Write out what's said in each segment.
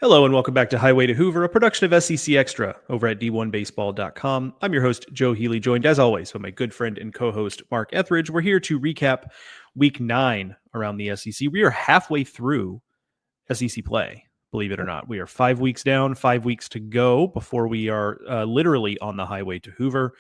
Hello and welcome back to Highway to Hoover, a production of SEC Extra over at D1Baseball.com. I'm your host, Joe Healy, joined as always by my good friend and co-host, Mark Etheridge. We're here to recap Week 9 around the SEC. We are halfway through SEC play, believe it or not. We are 5 weeks down, 5 weeks to go before we are literally on the highway to Hoover.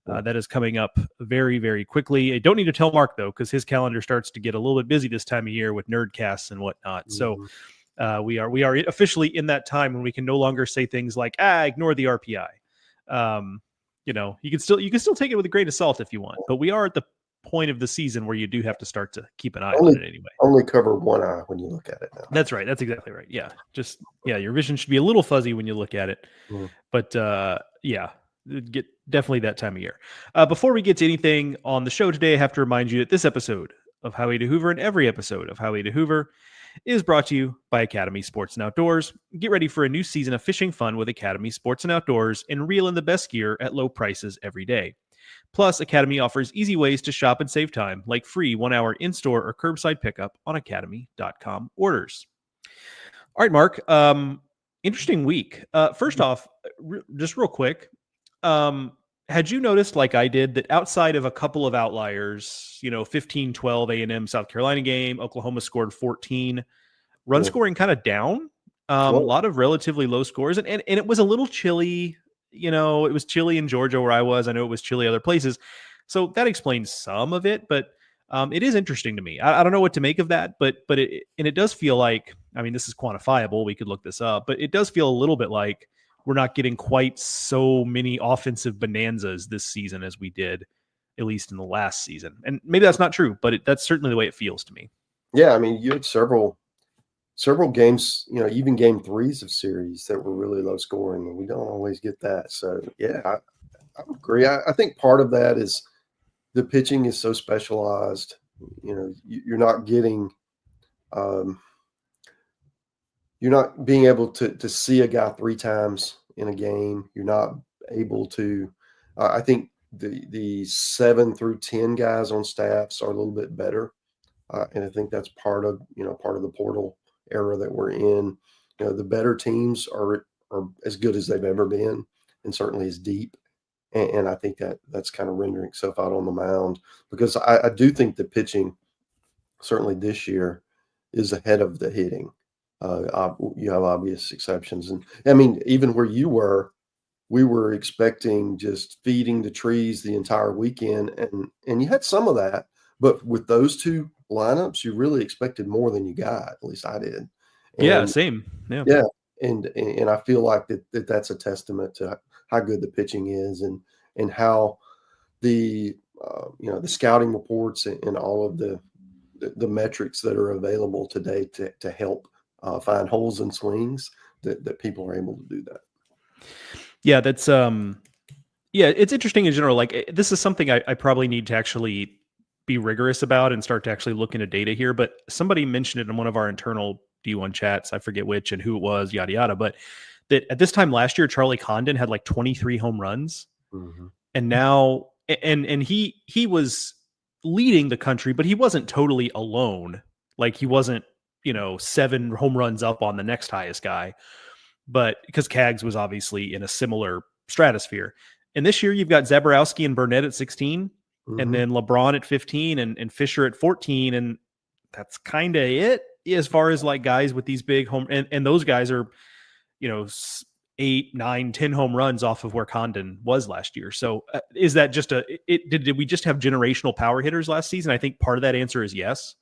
That is coming up very, very quickly. I don't need to tell Mark, though, because his calendar starts to get a little bit busy this time of year with nerdcasts and whatnot. Mm-hmm. So we are officially in that time when we can no longer say things like, ignore the RPI. You can still take it with a grain of salt if you want, but we are at the point of the season where you do have to start to keep an eye on it anyway. Only cover one eye when you look at it now. That's right. That's exactly right. Yeah. Your vision should be a little fuzzy when you look at it. But get definitely that time of year. Before we get to anything on the show today, I have to remind you that this episode of Highway to Hoover and every episode of Highway to Hoover is brought to you by Academy Sports and Outdoors. Get ready for a new season of fishing fun with Academy Sports and Outdoors and reel in the best gear at low prices every day. Plus, Academy offers easy ways to shop and save time, like free 1-hour in-store or curbside pickup on academy.com orders. All right, Mark, interesting week. First off, just real quick, had you noticed, like I did, that outside of a couple of outliers, 15-12 A&M South Carolina game, Oklahoma scored 14, run scoring kind of down, a lot of relatively low scores, and it was a little chilly. It was chilly in Georgia where I was. I know it was chilly other places. So that explains some of it, but it is interesting to me. I don't know what to make of that, but it does feel like, this is quantifiable. We could look this up, but it does feel a little bit like we're not getting quite so many offensive bonanzas this season as we did, at least in the last season. And maybe that's not true, but that's certainly the way it feels to me. Yeah, you had several games, even game threes of series that were really low scoring, and we don't always get that. So, yeah, I agree. I think part of that is the pitching is so specialized. You're not getting you're not being able to see a guy 3 times in a game. You're not able to I think the 7 through 10 guys on staffs are a little bit better. And I think that's part of the portal era that we're in. The better teams are as good as they've ever been, and certainly as deep. And I think that's kind of rendering itself out on the mound, because I do think the pitching, certainly this year, is ahead of the hitting. You have obvious exceptions. And even where you were, we were expecting just feeding the trees the entire weekend. And you had some of that, but with those two lineups, you really expected more than you got. At least I did. Same. Yeah. Yeah. And I feel like that's a testament to how good the pitching is, and how the scouting reports and all of the metrics that are available today to help find holes in swings, that people are able to do that. Yeah, that's it's interesting in general. Like, this is something I probably need to actually be rigorous about and start to actually look into data here. But somebody mentioned it in one of our internal D1 chats. I forget which and who it was, yada, yada. But that at this time last year, Charlie Condon had like 23 home runs. Mm-hmm. And now, and he was leading the country, but he wasn't totally alone. Like, he wasn't, 7 home runs up on the next highest guy. But because Kaggs was obviously in a similar stratosphere. And this year you've got Zaborowski and Burnett at 16, and then LeBron at 15 and Fisher at 14. And that's kind of it as far as like guys with these big home, and those guys are, 8, 9, 10 home runs off of where Condon was last year. So is that just did we just have generational power hitters last season? I think part of that answer is yes.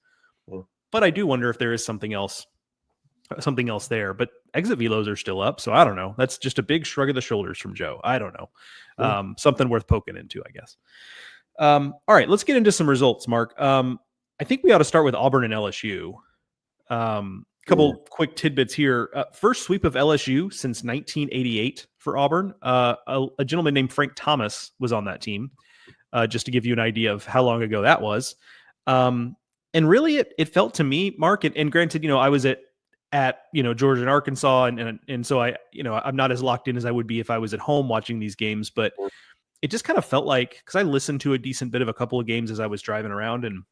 But I do wonder if there is something else there. But exit velos are still up, so I don't know. That's just a big shrug of the shoulders from Joe. I don't know. Something worth poking into, I guess. All right, let's get into some results, Mark. I think we ought to start with Auburn and LSU. Couple quick tidbits here. First sweep of LSU since 1988 for Auburn. A gentleman named Frank Thomas was on that team, just to give you an idea of how long ago that was. And really, it felt to me, Mark, and granted, I was at Georgia and Arkansas, and so I'm not as locked in as I would be if I was at home watching these games, but it just kind of felt like, because I listened to a decent bit of a couple of games as I was driving around, and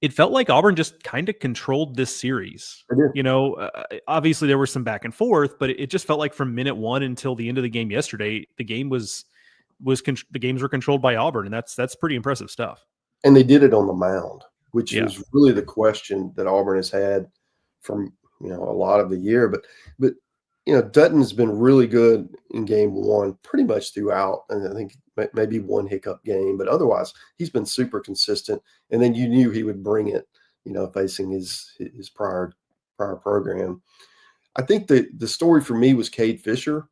it felt like Auburn just kind of controlled this series. They did. You know, obviously there was some back and forth, but it just felt like from minute one until the end of the game yesterday, the games were controlled by Auburn, and that's pretty impressive stuff. And they did it on the mound, which Yeah. is really the question that Auburn has had from, a lot of the year. But Dutton's been really good in game one pretty much throughout. And I think maybe one hiccup game, but otherwise he's been super consistent. And then you knew he would bring it, facing his prior program. I think the story for me was Cade Fisher.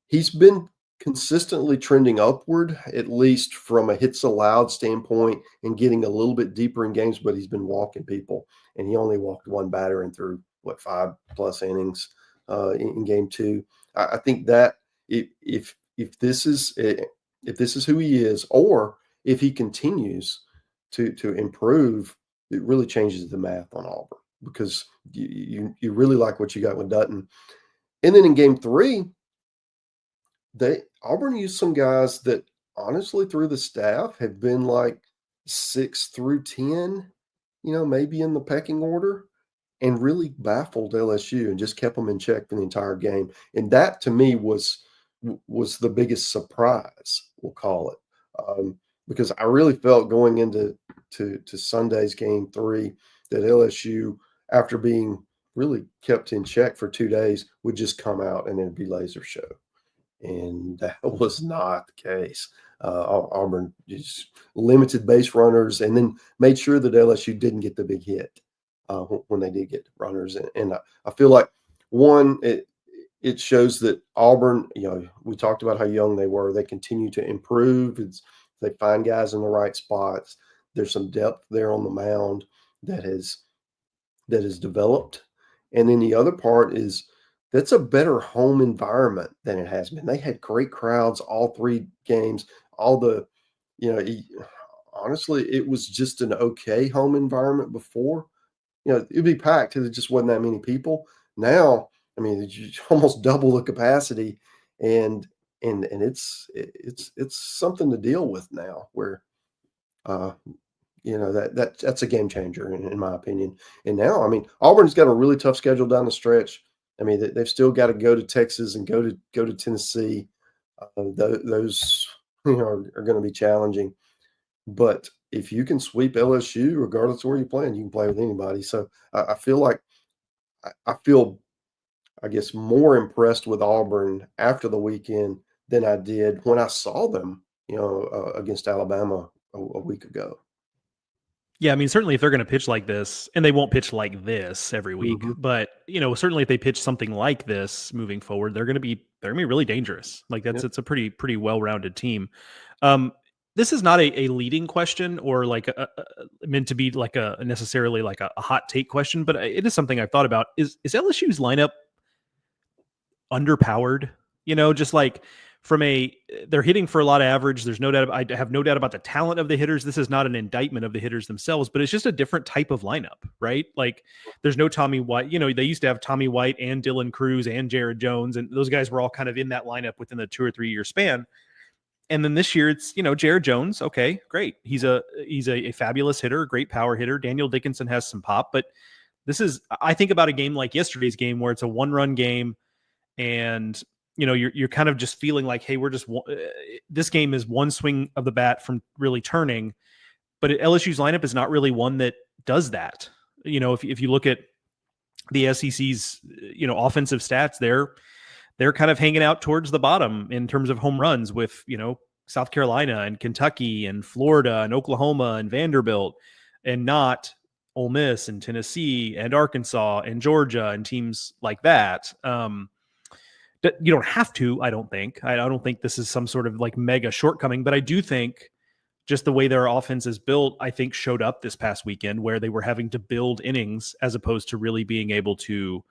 He's been consistently trending upward, at least from a hits allowed standpoint and getting a little bit deeper in games, but he's been walking people. And he only walked one batter and threw, 5+ innings in game two. I think that if this is who he is, or if he continues to improve, it really changes the math on Auburn, because you really like what you got with Dutton. And then in game three, Auburn used some guys that honestly through the staff have been like 6 through 10, maybe in the pecking order, and really baffled LSU and just kept them in check for the entire game. And that to me was the biggest surprise, we'll call it, because I really felt going into Sunday's game three that LSU, after being really kept in check for 2 days, would just come out and it'd be laser show. And that was not the case. Auburn just limited base runners and then made sure that LSU didn't get the big hit when they did get runners. And I feel like, one, it shows that Auburn, we talked about how young they were. They continue to improve. They find guys in the right spots. There's some depth there on the mound that has developed. And then the other part is, that's a better home environment than it has been. They had great crowds all 3 games. Honestly, it was just an okay home environment before. It'd be packed because it just wasn't that many people. Now, I mean, it's almost double the capacity, and it's something to deal with now. Where, that's a game changer in my opinion. And now, I mean, Auburn's got a really tough schedule down the stretch. I mean, they've still got to go to Texas and go to Tennessee. Those are going to be challenging. But if you can sweep LSU, regardless of where you're playing, you can play with anybody. So I feel I guess, more impressed with Auburn after the weekend than I did when I saw them, against Alabama a week ago. Yeah, I mean, certainly if they're going to pitch like this, and they won't pitch like this every week, but certainly if they pitch something like this moving forward, they're going to be really dangerous. Like it's a pretty well-rounded team. This is not a leading question or like meant to be like a necessarily like a hot take question, but it is something I've thought about. Is LSU's lineup underpowered? Just like they're hitting for a lot of average. There's no doubt. I have no doubt about the talent of the hitters. This is not an indictment of the hitters themselves, but it's just a different type of lineup, right? Like there's no Tommy White. They used to have Tommy White and Dylan Cruz and Jared Jones, and those guys were all kind of in that lineup within the 2 or 3 year span. And then this year it's, Jared Jones. Okay, great. He's a fabulous hitter, great power hitter. Daniel Dickinson has some pop, but I think about a game like yesterday's game where it's a 1-run game and you're kind of just feeling like, hey, this game is one swing of the bat from really turning, but LSU's lineup is not really one that does that. If you look at the SEC's, offensive stats, they're kind of hanging out towards the bottom in terms of home runs with, South Carolina and Kentucky and Florida and Oklahoma and Vanderbilt, and not Ole Miss and Tennessee and Arkansas and Georgia and teams like that. You don't have to, I don't think. I don't think this is some sort of like mega shortcoming, but I do think just the way their offense is built, I think showed up this past weekend where they were having to build innings as opposed to really being able to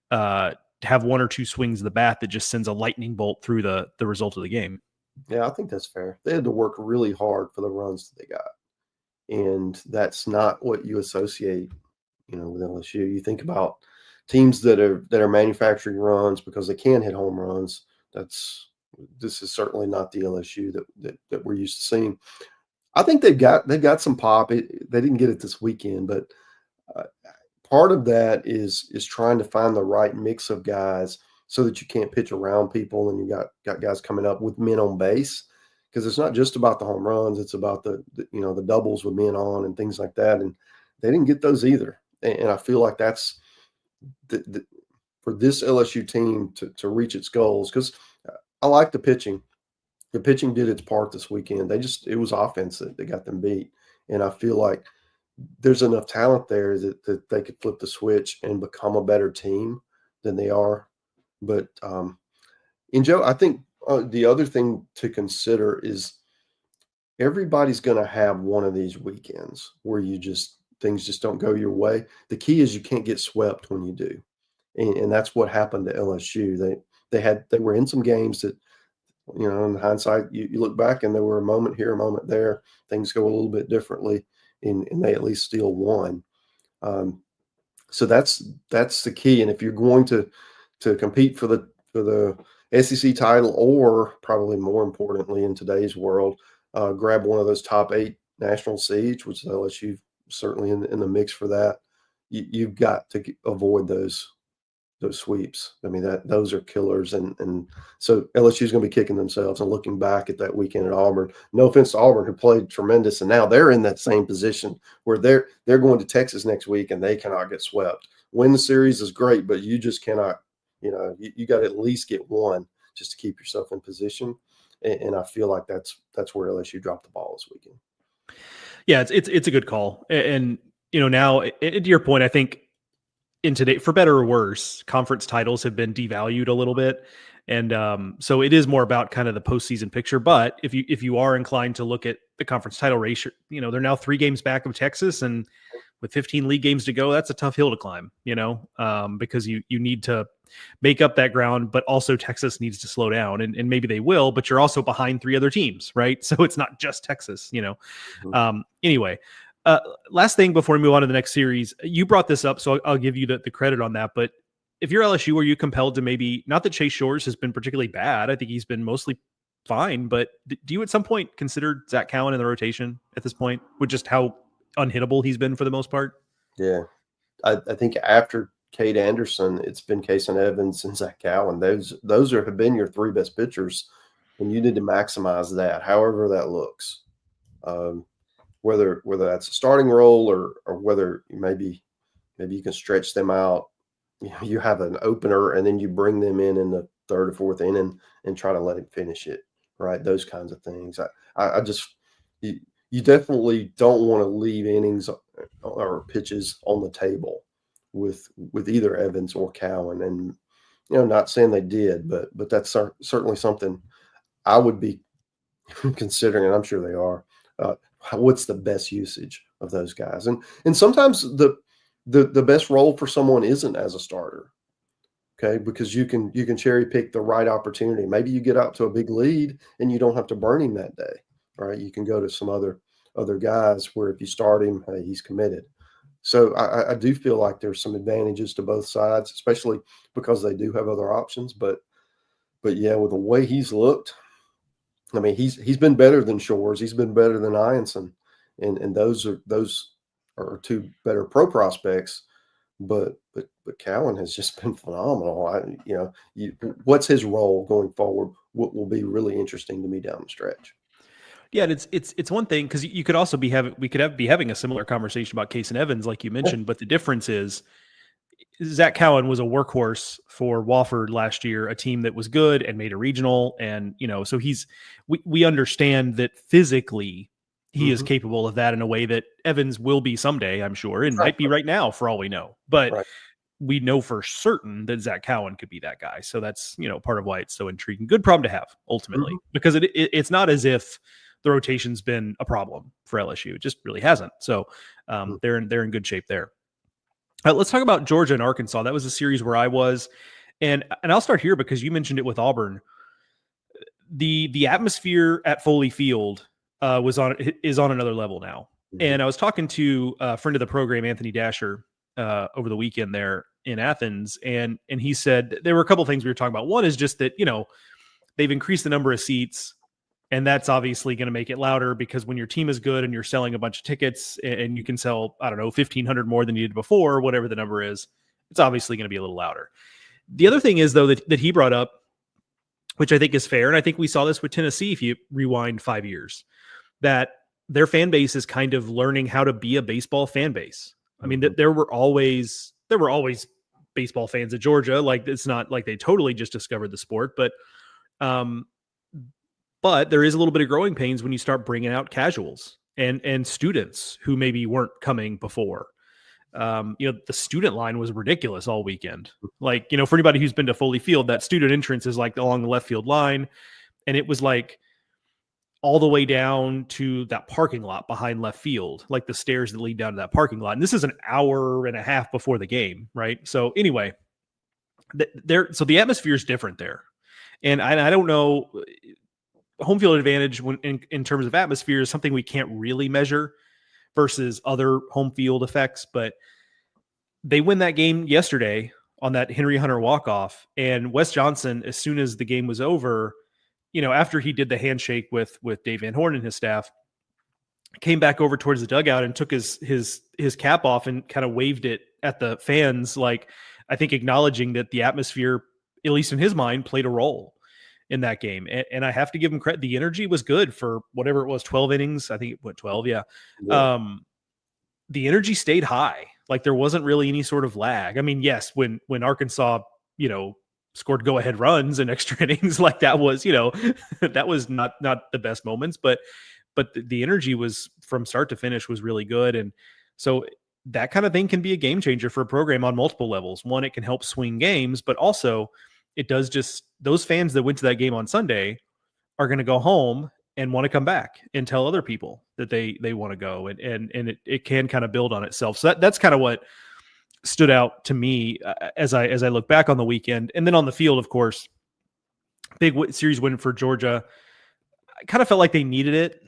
have 1 or 2 swings of the bat that just sends a lightning bolt through the result of the game. Yeah, I think that's fair. They had to work really hard for the runs that they got. And that's not what you associate, with LSU. You think about teams that are manufacturing runs because they can hit home runs. This is certainly not the LSU that we're used to seeing. I think they've got some pop. They didn't get it this weekend, but uh, part of that is trying to find the right mix of guys so that you can't pitch around people and you got guys coming up with men on base, because it's not just about the home runs, it's about the doubles with men on and things like that, and they didn't get those either. And I feel like that's the for this LSU team to reach its goals, because I like the pitching. The pitching did its part this weekend. It was offense that got them beat, and I feel like there's enough talent there that they could flip the switch and become a better team than they are. But and Joe, I think the other thing to consider is everybody's going to have one of these weekends where things just don't go your way. The key is you can't get swept when you do, and that's what happened to LSU. They were in some games that, in hindsight, you look back and there were a moment here, a moment there. Things go a little bit differently, and they at least still won. So that's the key. And if you're going to compete for the SEC title, or probably more importantly in today's world, grab one of those top 8 national seeds, which is LSU certainly in the mix for that. You've got to avoid those sweeps. I mean, those are killers, and so LSU is going to be kicking themselves and looking back at that weekend at Auburn. No offense to Auburn, who played tremendous, and now they're in that same position where they're going to Texas next week and they cannot get swept. Win the series is great, but you just cannot. You got to at least get one just to keep yourself in position. And I feel like that's where LSU dropped the ball this weekend. Yeah, it's a good call, and now to your point, I think in today, for better or worse, conference titles have been devalued a little bit. And so it is more about kind of the postseason picture. But if you are inclined to look at the conference title race, they're now 3 games back of Texas, and with 15 league games to go, that's a tough hill to climb, because you need to make up that ground, but also Texas needs to slow down, and maybe they will, but you're also behind 3 other teams, right? So it's not just Texas, Mm-hmm. Anyway, last thing before we move on to the next series, you brought this up, so I'll give you the credit on that. But if you're LSU, are you compelled to maybe, not that Chase Shores has been particularly bad, I think he's been mostly fine, but do you at some point consider Zach Cowan in the rotation at this point, with just how unhittable he's been for the most part? Yeah, I think after Cade Anderson, it's been Kason Evans and Zach Cowan. Those have been your 3 best pitchers, and you need to maximize that, however that looks. Whether that's a starting role or whether maybe you can stretch them out. You have an opener and then you bring them in the 3rd or 4th inning and try to let him finish it, right? Those kinds of things. I just you definitely don't want to leave innings or pitches on the table with either Evans or Cowan. And not saying they did, but that's certainly something I would be considering, and I'm sure they are. What's the best usage of those guys? And sometimes the best role for someone isn't as a starter, okay? Because you can cherry pick the right opportunity. Maybe you get out to a big lead and you don't have to burn him that day, right? You can go to some other guys where if you start him, hey, he's committed. So I do feel like there's some advantages to both sides, especially because they do have other options. But yeah, with the way he's looked, I mean, he's been better than Shores. He's been better than Ianson, and those are 2 better pro prospects. But Cowan has just been phenomenal. What's his role going forward? What will be really interesting to me down the stretch. Yeah, and it's one thing, because you could also be having a similar conversation about Kason Evans, like you mentioned, but the difference is Zach Cowan was a workhorse for Wofford last year, a team that was good and made a regional. And, so we understand that physically he is capable of that in a way that Evans will be someday, I'm sure, and might be right now for all we know. But we know for certain that Zach Cowan could be that guy. So that's, part of why it's so intriguing. Good problem to have ultimately, because it's not as if the rotation's been a problem for LSU. It just really hasn't. So they're in good shape there. Let's talk about Georgia and Arkansas. That was a series where I was, and I'll start here because you mentioned it with Auburn. The atmosphere at Foley Field is on another level now. And I was talking to a friend of the program, Anthony Dasher, over the weekend there in Athens, and he said there were a couple things we were talking about. One is just that they've increased the number of seats And that's obviously going to make it louder because when your team is good and you're selling a bunch of tickets and you can sell, I don't know, 1,500 more than you did before, whatever the number is, it's obviously going to be a little louder. The other thing is, though, that he brought up, which I think is fair, and I think we saw this with Tennessee if you rewind 5 years, that their fan base is kind of learning how to be a baseball fan base. I mean, there were always baseball fans at Georgia. Like, it's not like they totally just discovered the sport, but there is a little bit of growing pains when you start bringing out casuals and students who maybe weren't coming before. The student line was ridiculous all weekend. Like, for anybody who's been to Foley Field, that student entrance is like along the left field line. And it was like all the way down to that parking lot behind left field, like the stairs that lead down to that parking lot. And this is an hour and a half before the game, right? So anyway, so the atmosphere is different there. And I don't know, home field advantage when in terms of atmosphere is something we can't really measure versus other home field effects, but they win that game yesterday on that Henry Hunter walk-off. And Wes Johnson, as soon as the game was over, after he did the handshake with Dave Van Horn and his staff, came back over towards the dugout and took his cap off and kind of waved it at the fans, like, I think acknowledging that the atmosphere, at least in his mind, played a role in that game. And I have to give him credit. The energy was good for whatever it was, 12 innings. I think it went 12. Yeah. The energy stayed high. Like, there wasn't really any sort of lag. I mean, yes, when Arkansas, scored go-ahead runs in extra innings, like that was, that was not the best moments, but the energy was from start to finish was really good. And so that kind of thing can be a game changer for a program on multiple levels. One, it can help swing games, but also it does just, those fans that went to that game on Sunday are going to go home and want to come back and tell other people that they want to go, and it can kind of build on itself. So that's kind of what stood out to me as I look back on the weekend. And then on the field, of course, big series win for Georgia. I kind of felt like they needed it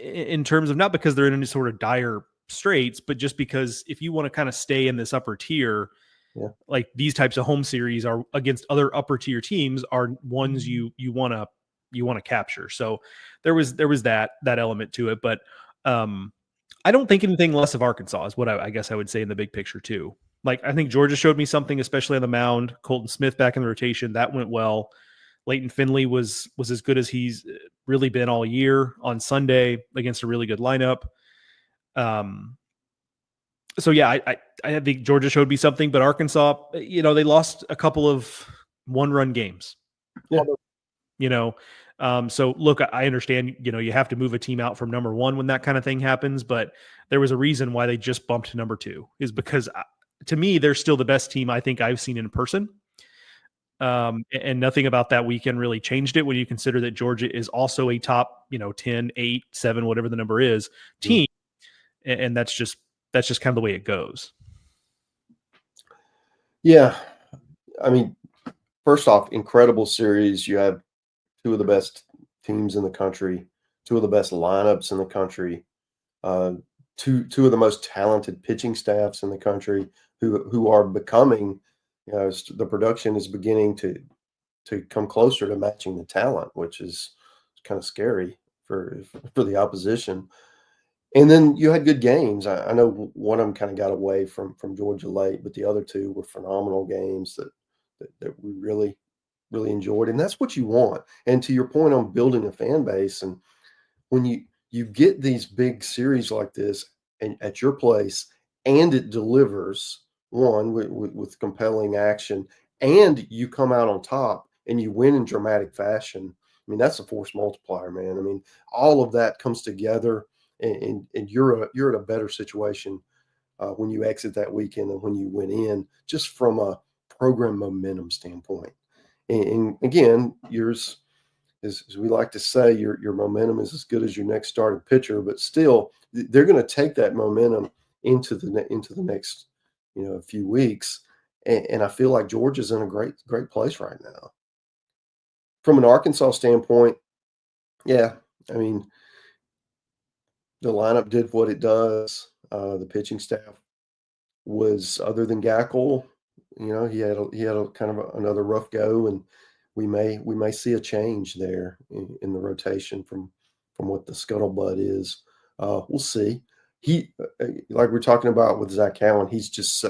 in terms of, not because they're in any sort of dire straits, but just because if you want to kind of stay in this upper tier, like these types of home series are against other upper tier teams are ones you want to capture. So there was that element to it, but I don't think anything less of Arkansas is what I guess I would say in the big picture too. Like, I think Georgia showed me something, especially on the mound. Colton Smith back in the rotation, that went well. Leighton Finley was as good as he's really been all year on Sunday against a really good lineup. So yeah, I think Georgia showed me something, but Arkansas, they lost a couple of one-run games. So look, I understand, you have to move a team out from number one when that kind of thing happens, but there was a reason why they just bumped to number two, is because to me, they're still the best team I think I've seen in person. And nothing about that weekend really changed it when you consider that Georgia is also a top, 10, 8, 7, whatever the number is, team. And that's just kind of the way it goes. Yeah. I mean, first off, incredible series. You have two of the best teams in the country, two of the best lineups in the country, two of the most talented pitching staffs in the country who are becoming, the production is beginning to come closer to matching the talent, which is kind of scary for the opposition. And then you had good games. I know one of them kind of got away from Georgia late, but the other two were phenomenal games that we really, really enjoyed. And that's what you want. And to your point on building a fan base, and when you get these big series like this and at your place, and it delivers with compelling action, and you come out on top and you win in dramatic fashion. I mean, that's a force multiplier, man. I mean, all of that comes together, and you're at a better situation when you exit that weekend than when you went in, just from a program momentum standpoint. And again, yours is, as we like to say, your momentum is as good as your next starting pitcher, but still, they're going to take that momentum into the next few weeks, and I feel like Georgia's in a great place right now. From an Arkansas standpoint, yeah, I mean, the lineup did what it does. The pitching staff was, other than Gackle, he had a kind of another rough go, and we may see a change there in the rotation from what the scuttlebutt is. We'll see. He like we're talking about with Zach Allen, he's just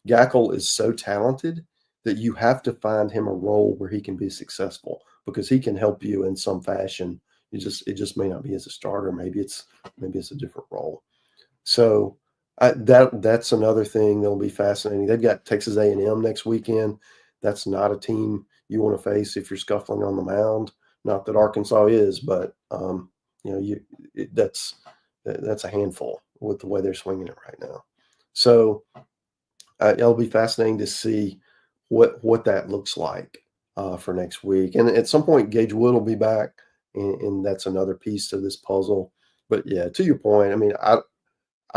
Gackle is so talented that you have to find him a role where he can be successful because he can help you in some fashion. It just may not be as a starter. Maybe it's a different role. So that's another thing that'll be fascinating. They've got Texas A&M next weekend. That's not a team you want to face if you're scuffling on the mound. Not that Arkansas is, but that's a handful with the way they're swinging it right now. So it'll be fascinating to see what that looks like for next week. And at some point, Gage Wood will be back, and that's another piece to this puzzle. But yeah, to your point, I mean, I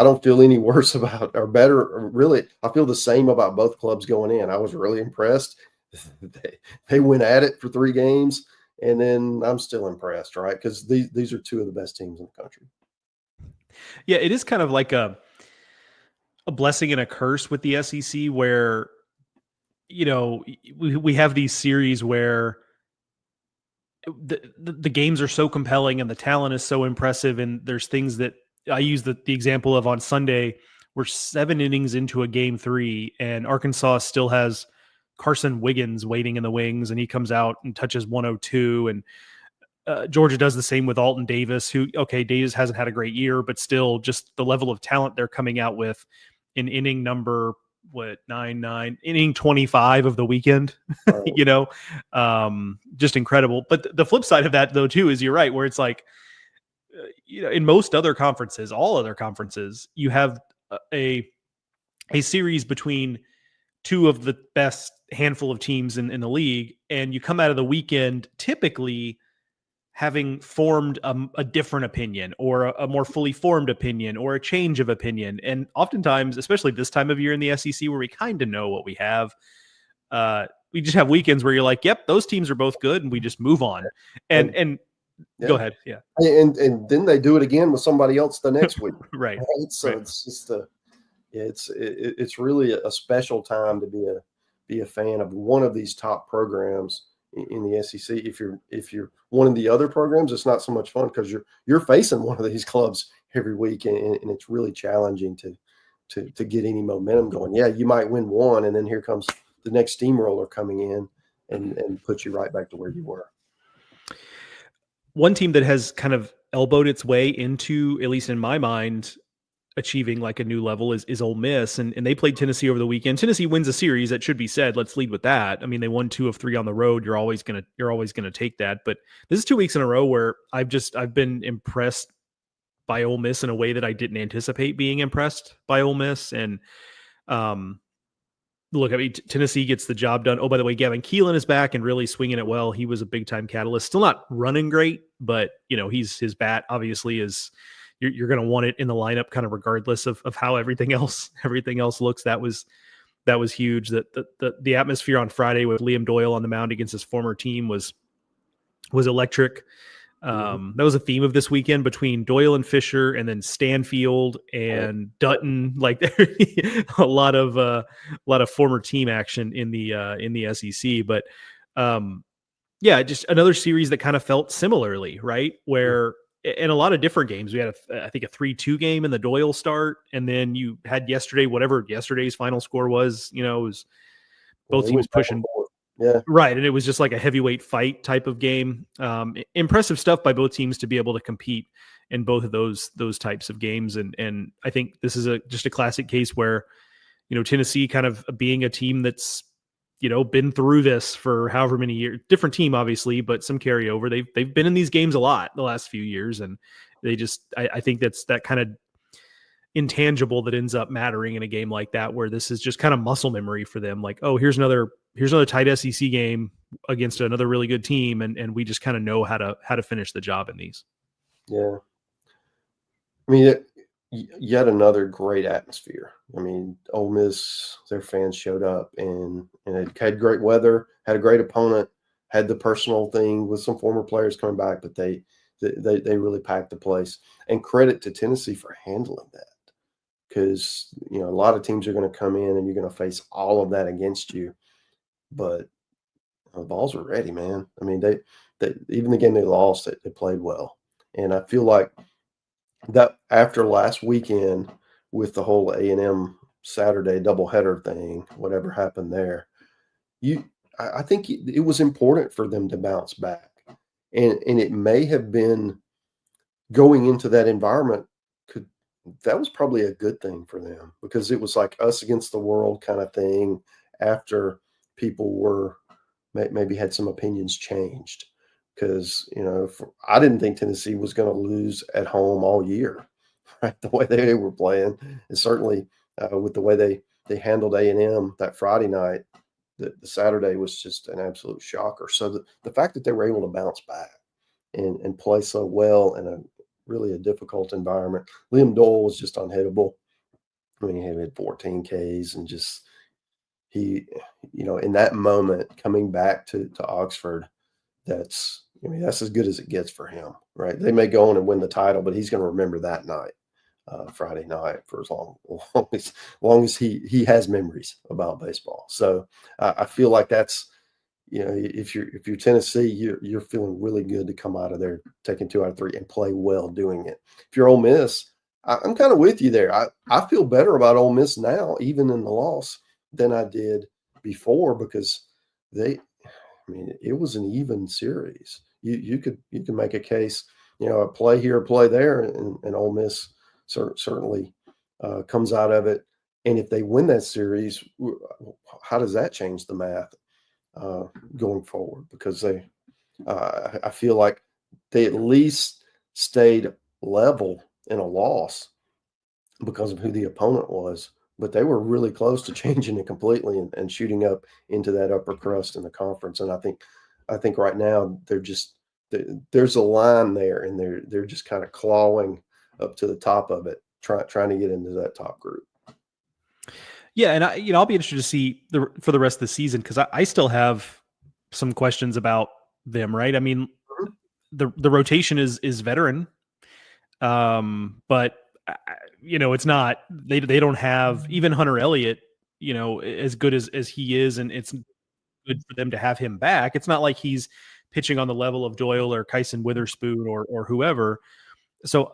don't feel any worse about or better. Or really, I feel the same about both clubs going in. I was really impressed. They went at it for 3 games, and then I'm still impressed, right? Because these are 2 of the best teams in the country. Yeah, it is kind of like a blessing and a curse with the SEC where, we have these series where the games are so compelling and the talent is so impressive. And there's things that I use the example of on Sunday. We're 7 innings into a game 3 and Arkansas still has Carson Wiggins waiting in the wings and he comes out and touches 102. And Georgia does the same with Alton Davis, who, Davis hasn't had a great year, but still just the level of talent they're coming out with in inning number, inning 25 of the weekend, just incredible. But the flip side of that though, too, is you're right, where it's like, in most other conferences, all other conferences, you have a series between 2 of the best handful of teams in the league. And you come out of the weekend typically having formed a different opinion or a more fully formed opinion or a change of opinion. And oftentimes, especially this time of year in the SEC where we kind of know what we have, we just have weekends where you're like, yep, those teams are both good. And we just move on. And yeah. Go ahead. Yeah. And then they do it again with somebody else the next week. Right. So right. It's just it's really a special time to be a fan of one of these top programs in the SEC. If you're one of the other programs, it's not so much fun because you're facing one of these clubs every week, and it's really challenging to get any momentum going. Yeah, you might win one, and then here comes the next steamroller coming in and put you right back to where you were. One team that has kind of elbowed its way into, at least in my mind, achieving like a new level is Ole Miss, and they played Tennessee over the weekend. Tennessee wins a series, that should be said. Let's lead with that. I mean, they won 2 of 3 on the road. You're always gonna take that. But this is 2 weeks in a row where I've been impressed by Ole Miss in a way that I didn't anticipate being impressed by Ole Miss. And look, I mean, Tennessee gets the job done. Oh, by the way, Gavin Keelan is back and really swinging it well. He was a big time catalyst. Still not running great, but his bat obviously is. You're going to want it in the lineup, kind of regardless of how everything else looks. That was huge. The atmosphere on Friday with Liam Doyle on the mound against his former team was electric. That was a theme of this weekend between Doyle and Fisher, and then Stanfield and Dutton. Like a lot of former team action in the SEC. But just another series that kind of felt similarly, right? Where in a lot of different games, we had I think a 3-2 game in the Doyle start, and then you had yesterday, whatever yesterday's final score was, it was both teams pushing. Yeah. Right. And it was just like a heavyweight fight type of game. Impressive stuff by both teams to be able to compete in both of those types of games. And I think this is just a classic case where, Tennessee kind of being a team that's, been through this for however many years, different team, obviously, but some carryover. They've been in these games a lot the last few years. And they just, I think that's that kind of intangible that ends up mattering in a game like that, where this is just kind of muscle memory for them. Like, oh, here's another tight SEC game against another really good team. And we just kind of know how to finish the job in these. Yeah. I mean, yet another great atmosphere. I mean, Ole Miss, their fans showed up and it had great weather, had a great opponent, had the personal thing with some former players coming back, but they really packed the place. And credit to Tennessee for handling that, because a lot of teams are going to come in and you're going to face all of that against you. But The balls were ready, man. I mean, they even the game they lost, they played well, and I feel like that after last weekend with the whole A&M Saturday doubleheader thing, whatever happened there, you I think it was important for them to bounce back, and it may have been going into that environment could that was probably a good thing for them because it was like us against the world kind of thing after people were maybe had some opinions changed because I didn't think Tennessee was going to lose at home all year, right? The way they were playing, and certainly with the way they handled A&M that Friday night, the Saturday was just an absolute shocker. So the fact that they were able to bounce back and play so well in a really a difficult environment. Liam Doyle was just unhittable. I mean, he had 14 Ks and just he, in that moment coming back to Oxford, that's as good as it gets for him, right? They may go on and win the title, but he's going to remember that night, Friday night, for as long as he has memories about baseball. So I feel like that's if you're Tennessee, you're feeling really good to come out of there taking 2 out of 3 and play well doing it. If you're Ole Miss, I'm kind of with you there. I feel better about Ole Miss now, even in the loss, than I did before because it was an even series. You could make a case, a play here, a play there, and Ole Miss certainly comes out of it. And if they win that series, how does that change the math going forward? Because I feel like they at least stayed level in a loss because of who the opponent was, but they were really close to changing it completely and shooting up into that upper crust in the conference. And I think right now there's a line there, and they're just kind of clawing up to the top of it, trying to get into that top group. Yeah, and I'll be interested to see for the rest of the season because I still have some questions about them. Right? I mean, the rotation is veteran, but it's not. They don't have even Hunter Elliott. As good as he is, and it's good for them to have him back. It's not like he's pitching on the level of Doyle or Kyson Witherspoon or whoever. So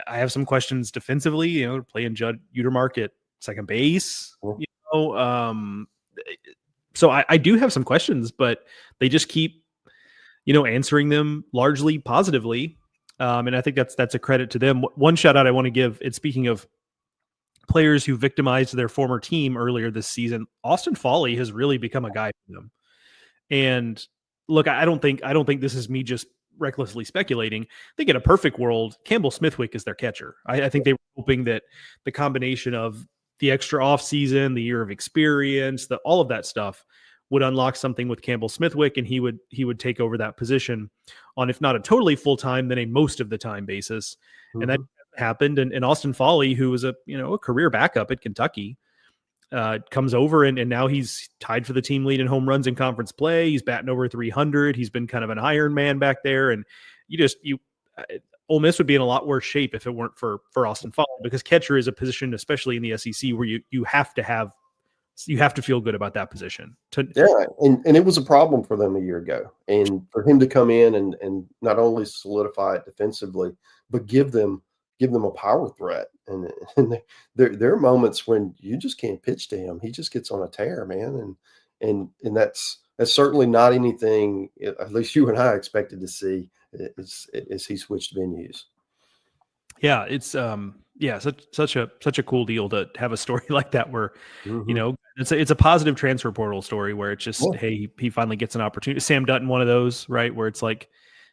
I have some questions defensively. Playing Judd Utermark at second base. So I do have some questions, but they just keep answering them largely positively. And I think that's a credit to them. One shout out I want to give, it's speaking of players who victimized their former team earlier this season, Austin Foley has really become a guy for them. And look, I don't think this is me just recklessly speculating. I think in a perfect world, Campbell Smithwick is their catcher. I think they were hoping that the combination of the extra offseason, the year of experience, all of that stuff would unlock something with Campbell Smithwick, and he would take over that position on, if not a totally full-time, then a most of the time basis. Mm-hmm. And that happened. And Austin Foley, who was a career backup at Kentucky, comes over and now he's tied for the team lead in home runs in conference play. He's batting over 300. He's been kind of an Iron Man back there. And Ole Miss would be in a lot worse shape if it weren't for Austin Foley, because catcher is a position, especially in the SEC, where you have to feel good about that position. And it was a problem for them a year ago. And for him to come in and not only solidify it defensively, but give them a power threat. And there are moments when you just can't pitch to him. He just gets on a tear, man. And that's certainly not anything, at least you and I expected to see as he switched venues. Yeah, it's such a cool deal to have a story like that where it's a positive transfer portal story where it's just hey, he finally gets an opportunity. Sam Dutton, one of those, right, where it's like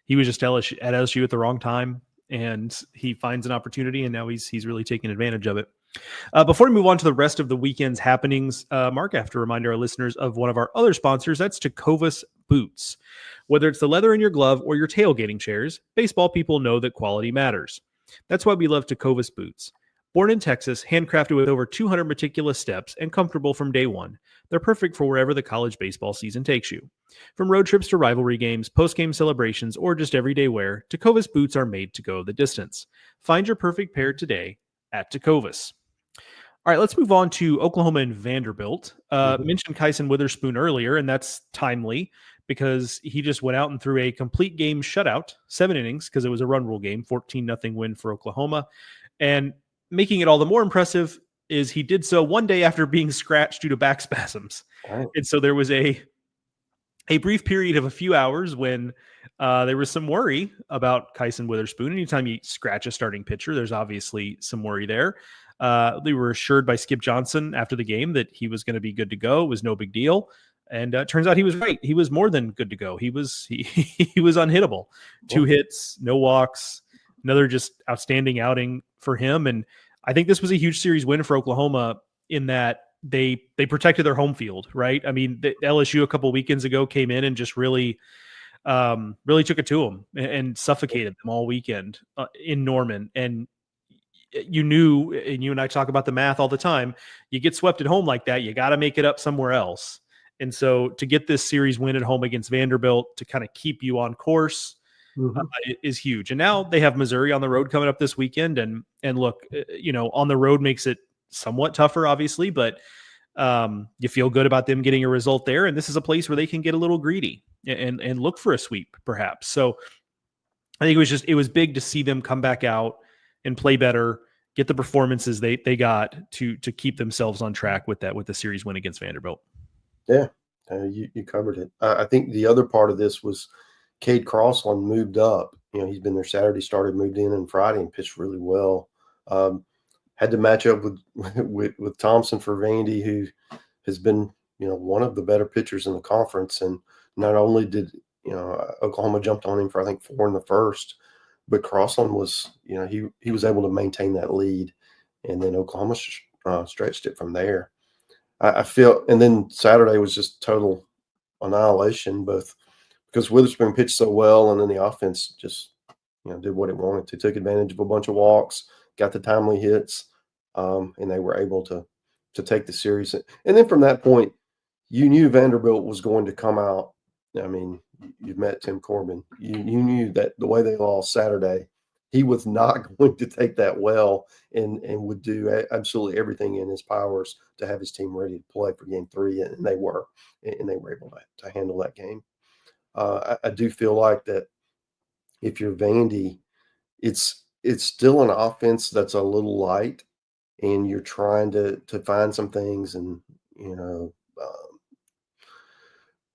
he was just at LSU at the wrong time and he finds an opportunity, and now he's really taking advantage of it. Before we move on to the rest of the weekend's happenings, Mark, I have to remind our listeners of one of our other sponsors. That's Tecovas Boots. Whether it's the leather in your glove or your tailgating chairs, baseball people know that quality matters. That's why we love Tecovas Boots. Born in Texas, handcrafted with over 200 meticulous steps and comfortable from day one, they're perfect for wherever the college baseball season takes you. From road trips to rivalry games, post-game celebrations, or just everyday wear, Tecovas Boots are made to go the distance. Find your perfect pair today at Tecovas. All right, let's move on to Oklahoma and Vanderbilt. Mentioned Kyson Witherspoon earlier, and that's timely because he just went out and threw a complete game shutout, 7 innings, because it was a run rule game, 14-0 win for Oklahoma. And making it all the more impressive is he did so one day after being scratched due to back spasms. Right. And so there was a brief period of a few hours when there was some worry about Kyson Witherspoon. Anytime you scratch a starting pitcher, there's obviously some worry there. They were assured by Skip Johnson after the game that he was going to be good to go. It was no big deal. And turns out he was right. He was more than good to go. He was unhittable. 2 hits, no walks, another just outstanding outing for him. And I think this was a huge series win for Oklahoma in that they protected their home field, right? I mean, the LSU a couple of weekends ago came in and just really took it to them and suffocated them all weekend in Norman. And you knew, and you and I talk about the math all the time, you get swept at home like that, you got to make it up somewhere else. And so to get this series win at home against Vanderbilt to kind of keep you on course is huge. And now they have Missouri on the road coming up this weekend. And look, on the road makes it somewhat tougher, obviously, but you feel good about them getting a result there. And this is a place where they can get a little greedy and look for a sweep, perhaps. So I think it was big to see them come back out and play better, get the performances they got to keep themselves on track with the series win against Vanderbilt. Yeah, you covered it. I think the other part of this was Cade Crossland moved up. He's been there Saturday, started, moved in on Friday, and pitched really well. Had to match up with Thompson for Vandy, who has been one of the better pitchers in the conference. And not only did Oklahoma jumped on him for I think 4 in the first, but Crossland was he was able to maintain that lead, and then Oklahoma stretched it from there. I feel, and then Saturday was just total annihilation, both because Witherspoon pitched so well, and then the offense just did what it wanted to. Took advantage of a bunch of walks, got the timely hits, and they were able to take the series. And then from that point, you knew Vanderbilt was going to come out. I mean, you've met Tim Corbin. You knew that the way they lost Saturday, he was not going to take that well and would do absolutely everything in his powers to have his team ready to play for game 3. And they were able to handle that game. I do feel like that if you're Vandy, it's still an offense that's a little light, and you're trying to find some things, and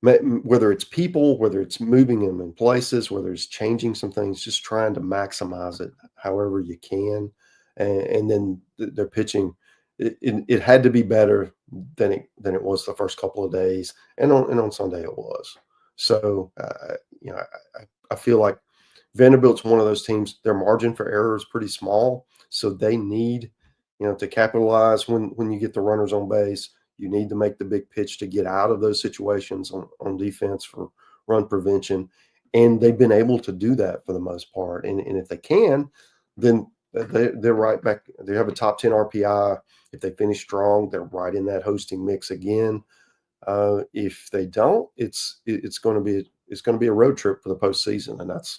whether it's people, whether it's moving them in places, whether it's changing some things, just trying to maximize it however you can. And then their pitching, it had to be better than it was the first couple of days, and on Sunday it was. So I feel like Vanderbilt's one of those teams. Their margin for error is pretty small, so they need to capitalize when you get the runners on base. You need to make the big pitch to get out of those situations on defense for run prevention. And they've been able to do that for the most part. And if they can, then they're right back. They have a top 10 RPI. If they finish strong, they're right in that hosting mix again. If they don't, it's going to be a road trip for the postseason. And that's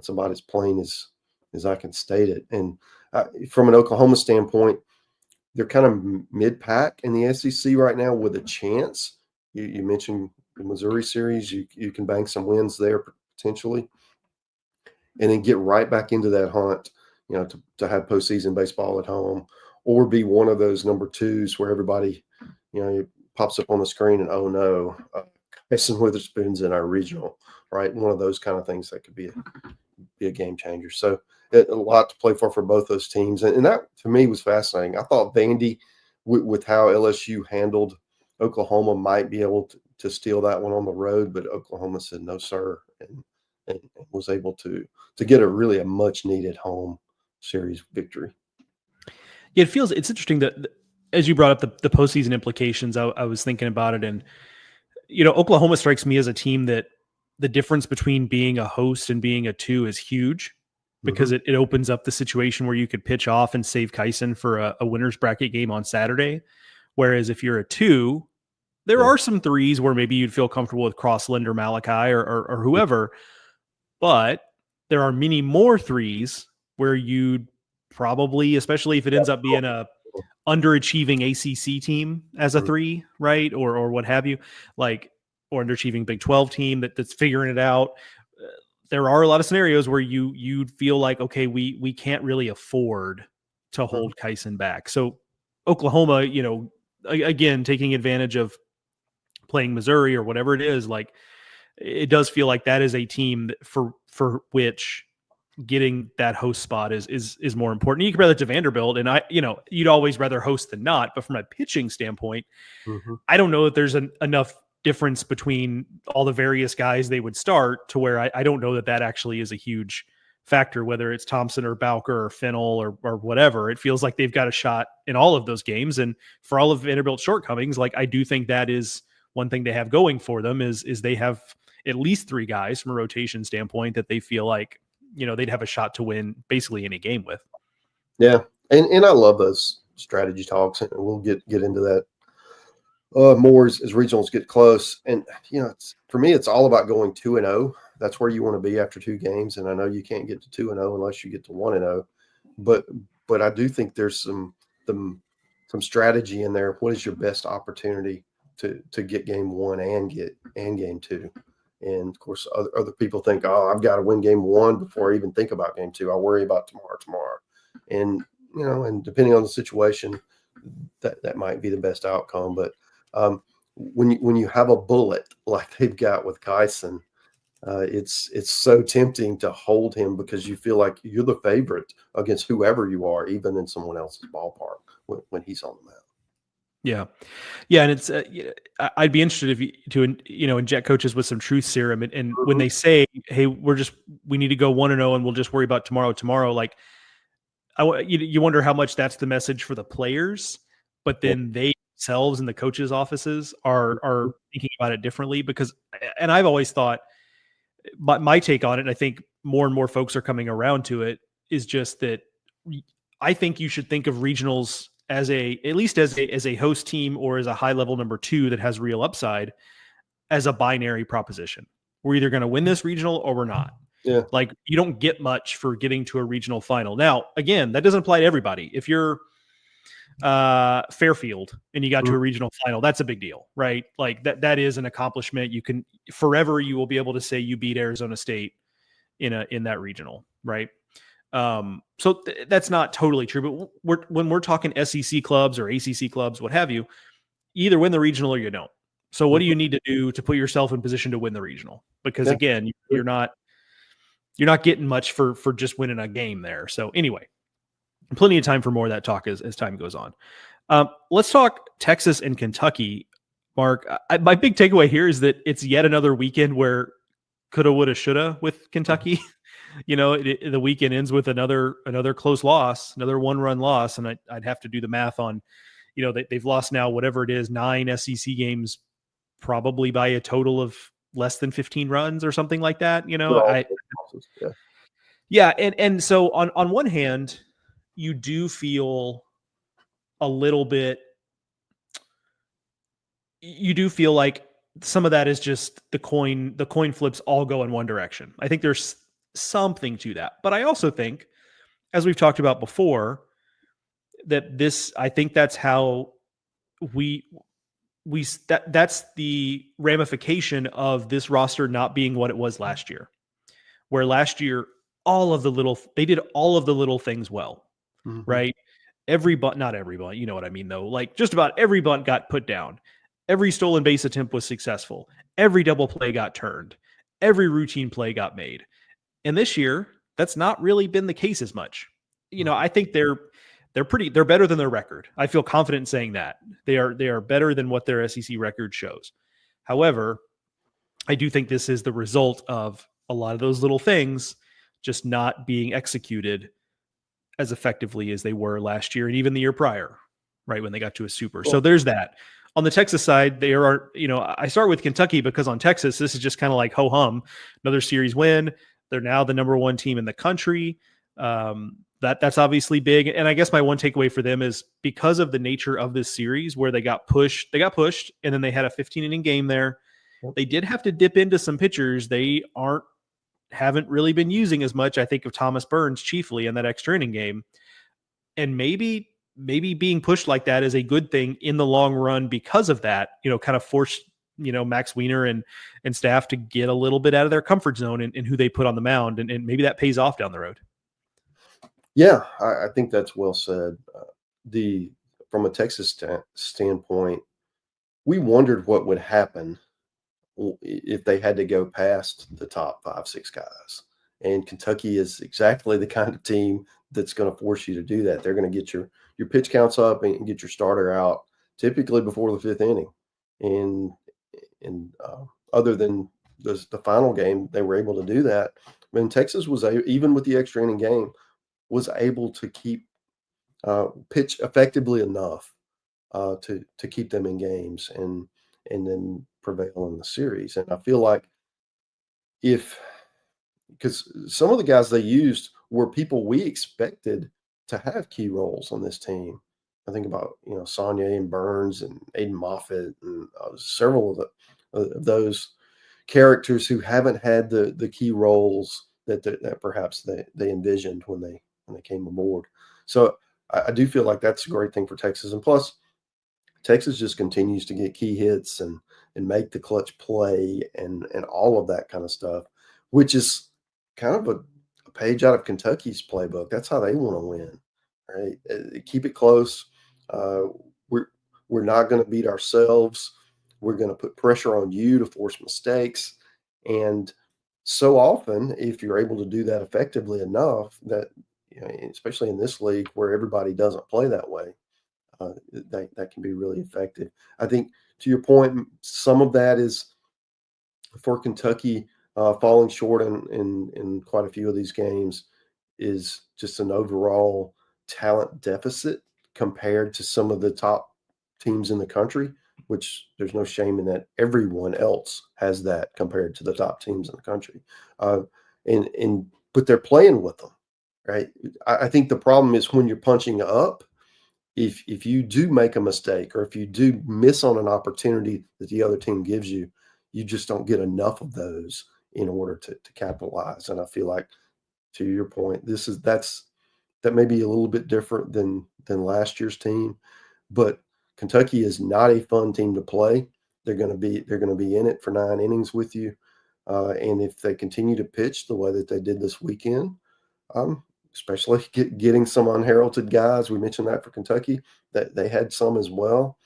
about as plain as I can state it. And from an Oklahoma standpoint, they're kind of mid-pack in the SEC right now with a chance. You mentioned the Missouri series. You can bank some wins there potentially, and then get right back into that hunt, to have postseason baseball at home, or be one of those number 2s where everybody, pops up on the screen and, oh no, Kyson Witherspoon's in our regional, right? One of those kind of things that could be a game changer. So a lot to play for both those teams. And that, to me, was fascinating. I thought Vandy, with how LSU handled Oklahoma, might be able to steal that one on the road, but Oklahoma said, no, sir, and was able to get a much-needed home series victory. Yeah, it's interesting that, as you brought up the postseason implications, I was thinking about it. And, Oklahoma strikes me as a team that the difference between being a host and being a 2 is huge, because it opens up the situation where you could pitch off and save Kyson for a winner's bracket game on Saturday. Whereas if you're a 2, there are some 3s where maybe you'd feel comfortable with Crossland or Malachi or whoever, but there are many more 3s where you'd probably, especially if it ends up being a underachieving ACC team as a 3, right? Or what have you, like, or underachieving Big 12 team that's figuring it out. There are a lot of scenarios where you'd feel like, okay, we can't really afford to hold Kyson back. So Oklahoma, again, taking advantage of playing Missouri or whatever it is, like, it does feel like that is a team that for which getting that host spot is more important. You compare that to Vanderbilt, and you'd always rather host than not. But from a pitching standpoint, I don't know that there's enough difference between all the various guys they would start to where I don't know that actually is a huge factor, whether it's Thompson or Bowker or Fennell or whatever. It feels like they've got a shot in all of those games. And for all of Vanderbilt's shortcomings, like, I do think that is one thing they have going for them is they have at least 3 guys from a rotation standpoint that they feel like, they'd have a shot to win basically any game with. Yeah. And I love those strategy talks, and we'll get into that more as regionals get close. And, for me, it's all about going 2-0. That's where you want to be after 2 games. And I know you can't get to 2-0 unless you get to 1-0, but I do think there's some strategy in there. What is your best opportunity to get game 1 and game 2? And of course, other people think, oh, I've got to win game 1 before I even think about game 2. I'll worry about tomorrow. And, and depending on the situation, that might be the best outcome. But when you have a bullet like they've got with Kyson, it's so tempting to hold him because you feel like you're the favorite against whoever you are, even in someone else's ballpark when he's on the mound. Yeah. And it's I'd be interested to inject coaches with some truth serum, and when they say, hey, we need to go 1-0 and we'll just worry about tomorrow, like, you wonder how much that's the message for the players, but then they themselves in the coaches' offices are thinking about it differently. Because, and I've always thought, my take on it, and I think more and more folks are coming around to it, is just that I think you should think of regionals as at least as a host team or as a high level number 2 that has real upside, as a binary proposition. We're either going to win this regional or we're not. Yeah. Like, you don't get much for getting to a regional final. Now, again, that doesn't apply to everybody. If you're Fairfield and you got to a regional final, that's a big deal, right? Like, that is an accomplishment. You will be able to say you beat Arizona State in that regional, right? So that's not totally true, but when we're talking SEC clubs or ACC clubs, what have you, either win the regional or you don't. So what do you need to do to put yourself in position to win the regional? Because again, you're not getting much for just winning a game there. So anyway, plenty of time for more of that talk as time goes on. Let's talk Texas and Kentucky. Mark, my big takeaway here is that it's yet another weekend where coulda, woulda, shoulda with Kentucky. The weekend ends with another close loss, another 1-run loss. And I'd have to do the math on, they've lost now, whatever it is, 9 SEC games, probably by a total of less than 15 runs or something like that. And so on one hand, you do feel a little bit, you do feel like some of that is just the coin flips all go in one direction. I think there's something to that. But I also think, as we've talked about before, that I think that's how that's the ramification of this roster not being what it was last year, where last year they did all of the little things well, right? Not every bunt, you know what I mean though. Like, just about every bunt got put down. Every stolen base attempt was successful. Every double play got turned. Every routine play got made. And this year, that's not really been the case as much. I think they're better than their record. I feel confident in saying that. They are better than what their SEC record shows. However, I do think this is the result of a lot of those little things just not being executed as effectively as they were last year and even the year prior, right, when they got to a super. Cool. So there's that. On the Texas side, there are, I start with Kentucky because on Texas, this is just kind of like ho-hum, another series win. They're now the number 1 team in the country. That's obviously big. And I guess my one takeaway for them is because of the nature of this series where they got pushed and then they had a 15-inning game there. They did have to dip into some pitchers they haven't really been using as much. I think of Thomas Burns chiefly in that extra inning game. And maybe maybe being pushed like that is a good thing in the long run because of that, kind of force, Max Wiener and staff to get a little bit out of their comfort zone in who they put on the mound. And maybe that pays off down the road. Yeah, I think that's well said. From a Texas standpoint, we wondered what would happen if they had to go past the top 5, 6 guys. And Kentucky is exactly the kind of team that's going to force you to do that. They're going to get your pitch counts up and get your starter out typically before the 5th inning. And other than the final game, they were able to do that. I mean, Texas was even with the extra inning game was able to keep pitch effectively enough to keep them in games and then prevail in the series. And I feel like because some of the guys they used were people we expected to have key roles on this team. I think about Sonya and Burns and Aiden Moffitt and several of those characters who haven't had the key roles that perhaps they envisioned when they came aboard. So I do feel like that's a great thing for Texas. And plus, Texas just continues to get key hits and make the clutch play and all of that kind of stuff, which is kind of a page out of Kentucky's playbook. That's how they want to win, right? Keep it close. We're not going to beat ourselves. We're going to put pressure on you to force mistakes. And so often, if you're able to do that effectively enough, that especially in this league where everybody doesn't play that way, that can be really effective. I think to your point, some of that is for Kentucky falling short in quite a few of these games is just an overall talent deficit compared to some of the top teams in the country, which there's no shame in that. Everyone else has that compared to the top teams in the country. But they're playing with them, right? I think the problem is when you're punching up, if you do make a mistake or if you do miss on an opportunity that the other team gives you, you just don't get enough of those in order to capitalize. And I feel like, to your point, that may be a little bit different than last year's team, but Kentucky is not a fun team to play. They're going to be in it for 9 innings with you, and if they continue to pitch the way that they did this weekend, especially getting some unheralded guys, we mentioned that for Kentucky, that they had some as well.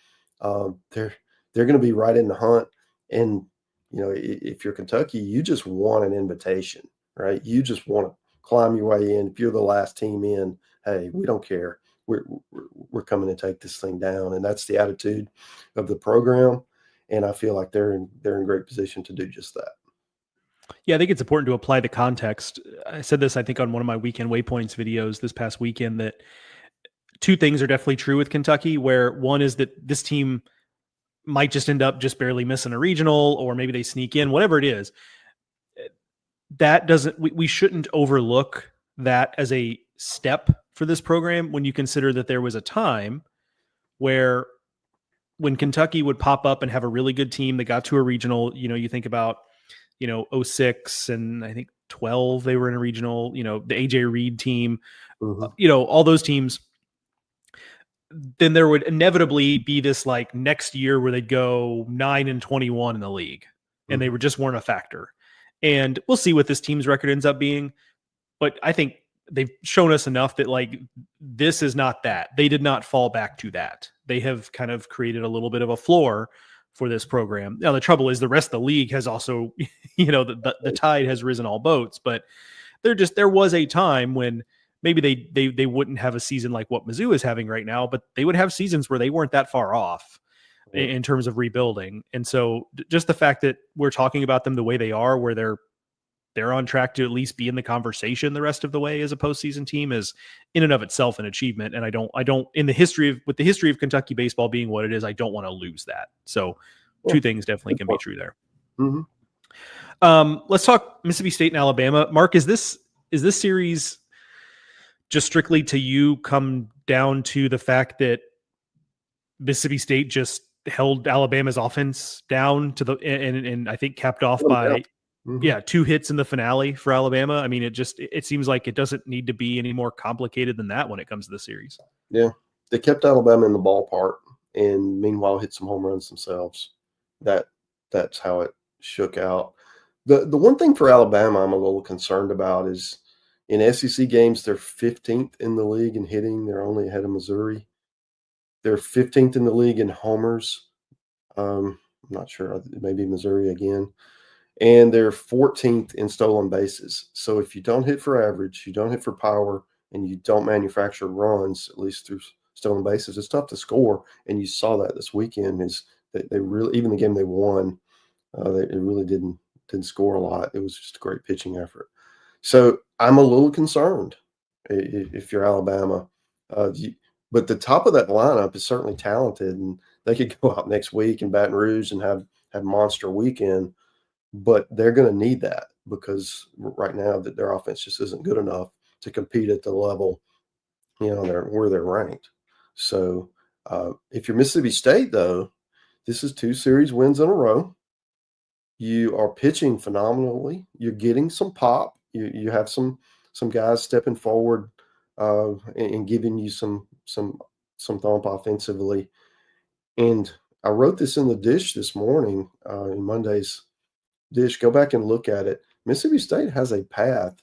They're going to be right in the hunt, and if you're Kentucky, you just want an invitation, right? You just want to climb your way in. If you're the last team in, hey, we don't care. We're coming to take this thing down, and that's the attitude of the program. And I feel like they're in great position to do just that. Yeah, I think it's important to apply the context. I said this, I think, on one of my weekend waypoints videos this past weekend, that 2 things are definitely true with Kentucky, where one is that this team might just end up just barely missing a regional, or maybe they sneak in, whatever it is. That doesn't, we shouldn't overlook that as a step for this program when you consider that there was a time where when Kentucky would pop up and have a really good team that got to a regional, you think about, 06 and I think 12, they were in a regional, the AJ Reed team, all those teams, then there would inevitably be this like next year where they'd go 9-21 in the league, and they just weren't a factor. And we'll see what this team's record ends up being. But I think they've shown us enough that like, this is not that. They did not fall back to that. They have kind of created a little bit of a floor for this program. Now, the trouble is the rest of the league has also, the tide has risen all boats, but there was a time when maybe they wouldn't have a season like what Mizzou is having right now, but they would have seasons where they weren't that far off in terms of rebuilding. And so just the fact that we're talking about them the way they are, where they're on track to at least be in the conversation the rest of the way as a postseason team, is in and of itself an achievement. And I don't with the history of Kentucky baseball being what it is, I don't want to lose that. So 2 things definitely can be true there. Let's talk Mississippi State and Alabama. Mark, is this series just strictly to you come down to the fact that Mississippi State just held Alabama's offense down to and I think capped off by 2 hits in the finale for Alabama? I mean, it seems like it doesn't need to be any more complicated than that when it comes to the series. Yeah, they kept Alabama in the ballpark, and meanwhile hit some home runs themselves. That's how it shook out. The one thing for Alabama I'm a little concerned about is in SEC games they're 15th in the league in hitting. They're only ahead of Missouri. They're 15th in the league in homers. I'm not sure, maybe Missouri again. And they're 14th in stolen bases. So if you don't hit for average, you don't hit for power, and you don't manufacture runs, at least through stolen bases, it's tough to score. And you saw that this weekend. Is that they really, even the game they won, they really didn't score a lot. It was just a great pitching effort. So I'm a little concerned if you're Alabama. But the top of that lineup is certainly talented, and they could go out next week in Baton Rouge and have monster weekend. But they're going to need that because right now that their offense just isn't good enough to compete at the level, where they're ranked. So if you're Mississippi State, though, this is 2 series wins in a row. You are pitching phenomenally. You're getting some pop. You have some guys stepping forward and giving you some thump offensively. And I wrote this in the dish this morning in Monday's dish. Go back and look at it. Mississippi State has a path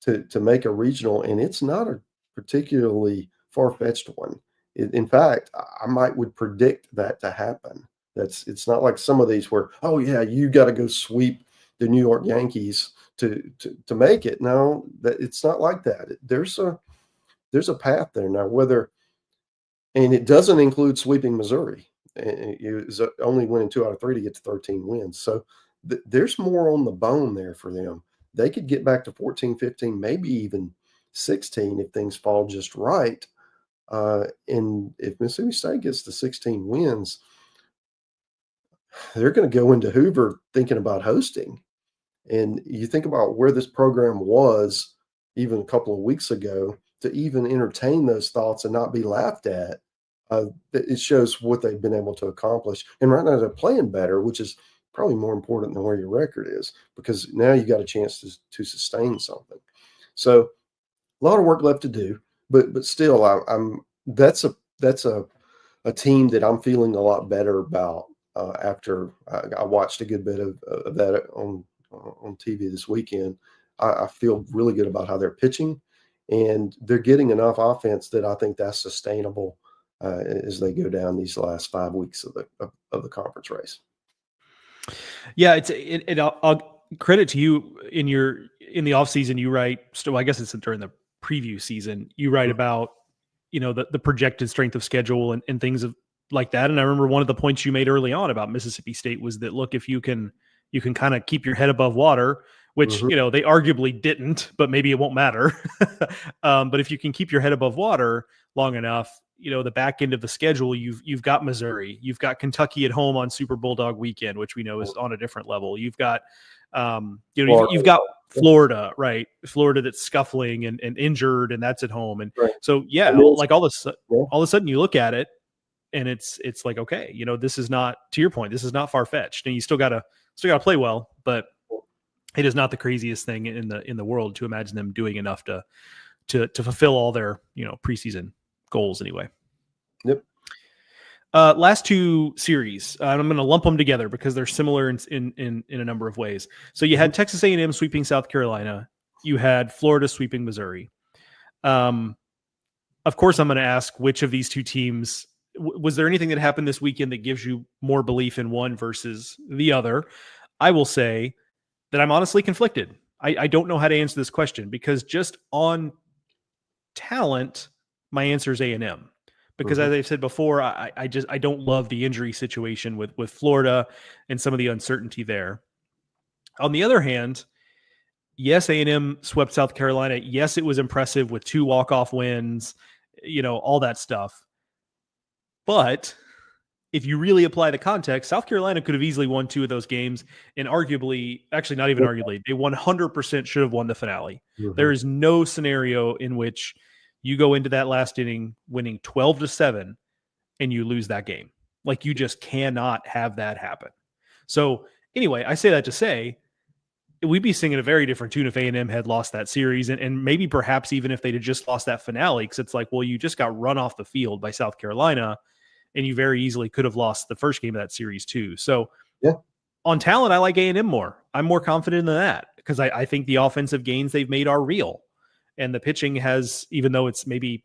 to make a regional, and it's not a particularly far-fetched one. In fact, I would predict that to happen. It's not like some of these where, oh yeah, you got to go sweep the New York Yankees to make it. No, that it's not like that. There's a path there now. And it doesn't include sweeping Missouri. It only winning 2 out of 3 to get to 13 wins. So there's more on the bone there for them. They could get back to 14, 15, maybe even 16 if things fall just right. And if Mississippi State gets to 16 wins, they're going to go into Hoover thinking about hosting. And you think about where this program was even a couple of weeks ago to even entertain those thoughts and not be laughed at. It shows what they've been able to accomplish. And right now they're playing better, which is probably more important than where your record is, because now you got a chance to sustain something. So a lot of work left to do, but still, that's a team that I'm feeling a lot better about after I watched a good bit of that on TV this weekend. I feel really good about how they're pitching, and they're getting enough offense that I think that's sustainable as they go down these last 5 weeks of the conference race. Yeah, I'll credit to you in the off season. You write, so I guess it's during the preview season. You write about the projected strength of schedule and things like that. And I remember one of the points you made early on about Mississippi State was that, look, if you can kind of keep your head above water, which they arguably didn't, but maybe it won't matter. But if you can keep your head above water long enough, the back end of the schedule, you've got Missouri, you've got Kentucky at home on Super Bulldog weekend, which we know is on a different level. You've got, you've got Florida, right? Florida that's scuffling and injured, and that's at home. And so, like all of a sudden you look at it and it's like, okay, this is not, to your point, this is not far fetched, and you still gotta play well, but it is not the craziest thing in the world to imagine them doing enough to fulfill all their preseason goals anyway. Yep. Last 2 series, I'm going to lump them together because they're similar in a number of ways. So you had Texas A&M sweeping South Carolina. You had Florida sweeping Missouri. Of course, I'm going to ask which of these 2 teams, was there anything that happened this weekend that gives you more belief in one versus the other? I will say that I'm honestly conflicted. I don't know how to answer this question because just on talent, my answer is A&M. Because as I've said before, I don't love the injury situation with Florida and some of the uncertainty there. On the other hand, yes, A&M swept South Carolina. Yes, it was impressive with 2 walk-off wins, all that stuff. But if you really apply the context, South Carolina could have easily won 2 of those games, and arguably, actually not even arguably, they 100% should have won the finale. There is no scenario in which you go into that last inning winning 12-7 and you lose that game. Like, you just cannot have that happen. So anyway, I say that to say we'd be singing a very different tune if A&M had lost that series, and maybe perhaps even if they'd have just lost that finale, because it's like, well, you just got run off the field by South Carolina, and you very easily could have lost the first game of that series too. So Yeah. on talent, I like A&M more. I'm more confident in that because I think the offensive gains they've made are real, and the pitching has, even though it's maybe,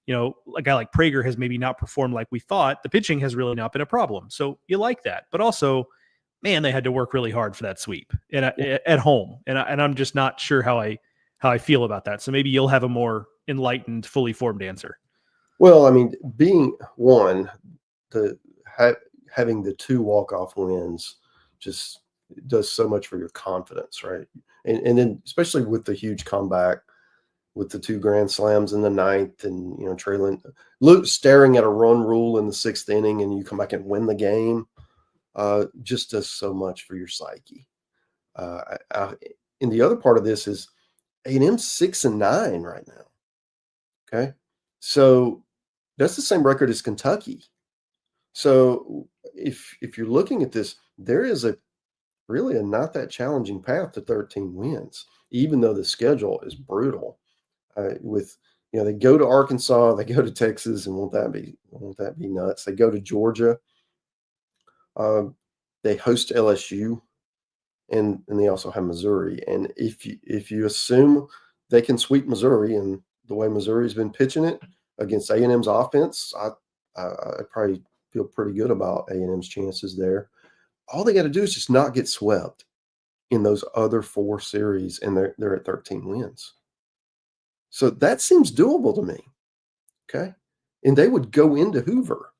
a guy like Prager has maybe not performed like we thought, the pitching has really not been a problem. So you like that, but also, man, they had to work really hard for that sweep and at home, and I'm just not sure how I feel about that. So maybe you'll have a more enlightened, fully formed answer. Well, I mean, being one, having the 2 walk-off wins just does so much for your confidence, right? And then especially with the huge comeback with the 2 grand slams in the 9th, and trailing, staring at a run rule in the 6th inning, and you come back and win the game, just does so much for your psyche. And the other part of this is A&M's 6-9 right now. Okay, so that's the same record as Kentucky. So if you're looking at this, there is really a not that challenging path to 13 wins, even though the schedule is brutal. They go to Arkansas, they go to Texas, and won't that be nuts? They go to Georgia, they host LSU, and they also have Missouri. And if you assume they can sweep Missouri, and the way Missouri's been pitching it against A&M's offense, I probably feel pretty good about A&M's chances there. All they got to do is just not get swept in those other 4 series, and they're at 13 wins. So that seems doable to me. Okay, and they would go into Hoover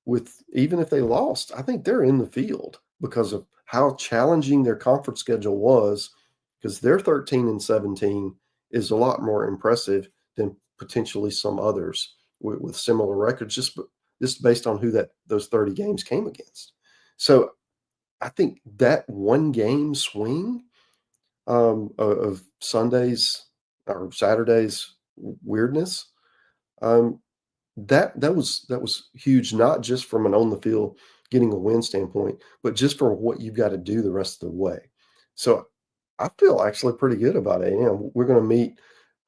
with, even if they lost, I think they're in the field because of how challenging their conference schedule was, because their 13-17 is a lot more impressive than potentially some others with similar records, just based on who those 30 games came against. So I think that 1 game swing of Sundays or Saturdays weirdness, that was huge, not just from an on the field getting a win standpoint, but just for what you've got to do the rest of the way. So I feel actually pretty good about A&M. We're going to meet,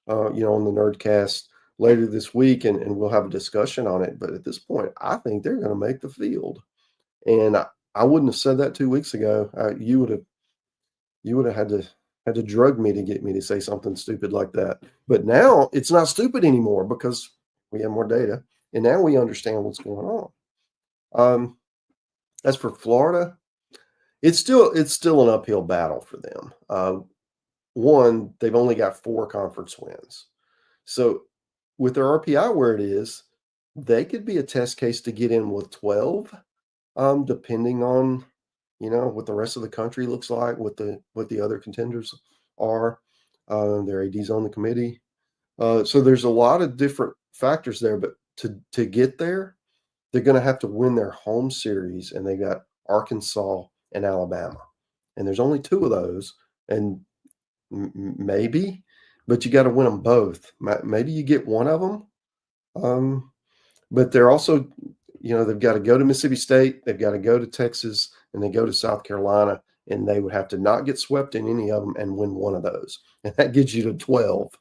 on the Nerdcast later this week, and we'll have a discussion on it. But at this point, I think they're going to make the field. And I wouldn't have said that 2 weeks ago. You would have had to drug me to get me to say something stupid like that. But now it's not stupid anymore because we have more data, and now we understand what's going on. As for Florida, it's still an uphill battle for them. One, they've only got 4 conference wins. So with their RPI where it is, they could be a test case to get in with 12, depending on, what the rest of the country looks like, what the other contenders are. Their AD's on the committee. So there's a lot of different factors there, but to get there, they're going to have to win their home series, and they got Arkansas and Alabama. And there's only 2 of those, and maybe, but you got to win them both. Maybe you get one of them. But they're also, they've got to go to Mississippi State, they've got to go to Texas, and they go to South Carolina, and they would have to not get swept in any of them and win one of those. And that gets you to 12.